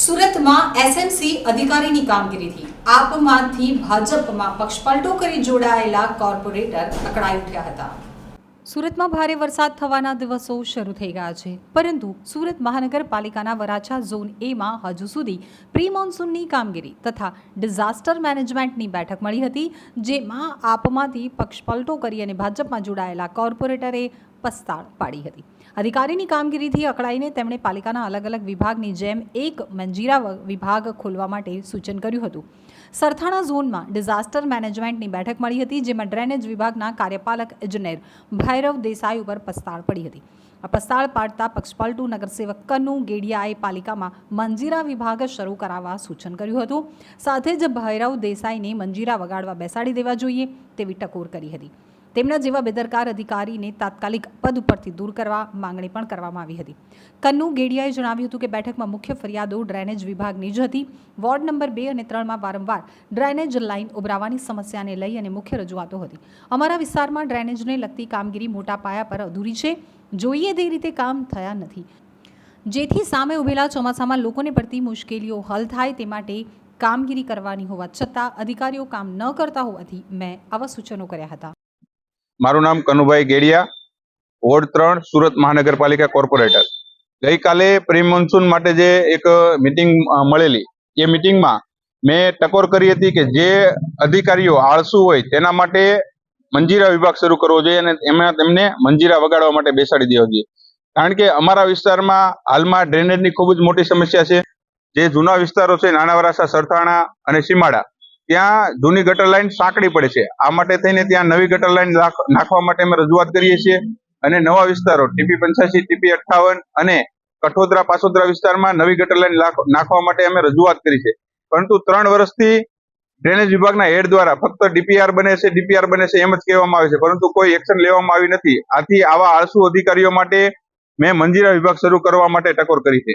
સુરતમાં એસએમસી અધિકારીની કામગીરીથી આપમાંથી ભાજપમાં પક્ષપલટો કરી જોડાયેલા કોર્પોરેટર અકળાઈ ઉઠ્યા હતા। સુરતમાં ભારે વરસાદ થવાના દિવસો શરૂ થઈ ગયા છે, પરંતુ સુરત મહાનગરપાલિકાના વરાછા ઝોન એમાં હજુ સુધી પ્રી મોન્સૂનની કામગીરી તથા ડિઝાસ્ટર મેનેજમેન્ટની બેઠક મળી હતી, જેમાં આપમાંથી પક્ષપલટો કરી અને ભાજપમાં જોડાયેલા કોર્પોરેટરે પસ્તાળ પાડી હતી। અધિકારીની કામગીરીથી અકળાઈને તેમણે પાલિકાના અલગ અલગ વિભાગની જેમ એક મંજીરા વિભાગ ખોલવા માટે સૂચન કર્યું હતું। સરથાણા ઝોનમાં ડિઝાસ્ટર મેનેજમેન્ટની બેઠક મળી હતી, જેમાં ડ્રેનેજ વિભાગના કાર્યપાલક ઇજનેર ભૈરવ દેસાઈ ઉપર પસ્તાળ પડી હતી। આ પસ્તાળ પાડતા પક્ષપલટુ નગરસેવક કનુ ગેડિયાએ પાલિકામાં મંજીરા વિભાગ શરૂ કરાવવા સૂચન કર્યું હતું। સાથે જ ભૈરવ દેસાઈને મંજીરા વગાડવા બેસાડી દેવા જોઈએ તેવી ટકોર કરી હતી। તેમના જેવા બેદરકાર અધિકારીને તાત્કાલિક પદ ઉપરથી દૂર કરવા માંગણી પણ કરવામાં આવી હતી। કન્નુ ગેડિયાએ જણાવ્યું હતું કે બેઠકમાં મુખ્ય ફરિયાદો ડ્રેનેજ વિભાગની જ હતી। વોર્ડ નંબર 2 અને 3માં વારંવાર ડ્રેનેજ લાઇન ઉભરાવાની સમસ્યાને લઈ અને મુખ્ય રજૂઆતો હતી। અમારા વિસ્તારમાં ડ્રેનેજને લગતી કામગીરી મોટા પાયા પર અધૂરી છે, જોઈએ તે રીતે કામ થયા નથી, જેથી સામે ઉભેલા ચોમાસામાં લોકોને પડતી મુશ્કેલીઓ હલ થાય તે માટે કામગીરી કરવાની હોવા છતાં અધિકારીઓ કામ ન કરતા હોવાથી મેં આવા સૂચનો કર્યા હતા। મારું નામ કનુભાઈ ગેડિયા, વોર્ડ 3, સુરત મહાનગરપાલિકા કોર્પોરેટર। ગઈકાલે પ્રી મોન્સૂન માટે જે એક મીટિંગ મળેલી, એ મીટિંગમાં મેં ટકોર કરી હતી કે જે અધિકારીઓ આળસુ હોય તેના માટે મંજીરા વિભાગ શરૂ કરવો જોઈએ અને એમાં તેમને મંજીરા વગાડવા માટે બેસાડી દેવા જોઈએ। કારણ કે અમારા વિસ્તારમાં હાલમાં ડ્રેનેજની ખૂબ જ મોટી સમસ્યા છે। જે જૂના વિસ્તારો છે, નાના વરાછા, સરથાણા અને સીમાડા, ત્યાં જૂની ગટર લાઈન સાંકડી પડે છે। આ માટે થઈને ત્યાં નવી ગટર લાઈન નાખવા માટે અમે રજૂઆત કરીએ છીએ અને નવા વિસ્તારો ટીપી 85, ટીપી 58 અને કઠોદરા પાસોદરા વિસ્તારમાં નવી ગટર લાઈન નાખવા માટે અમે રજૂઆત કરી છે। પરંતુ 3 વર્ષથી ડ્રેનેજ વિભાગના હેડ દ્વારા ફક્ત ડીપીઆર બને છે એમ જ કહેવામાં આવે છે, પરંતુ કોઈ એક્શન લેવામાં આવી નથી। આથી આવા આળસુ અધિકારીઓ માટે મેં મંજીરા વિભાગ શરૂ કરવા માટે ટકોર કરી છે।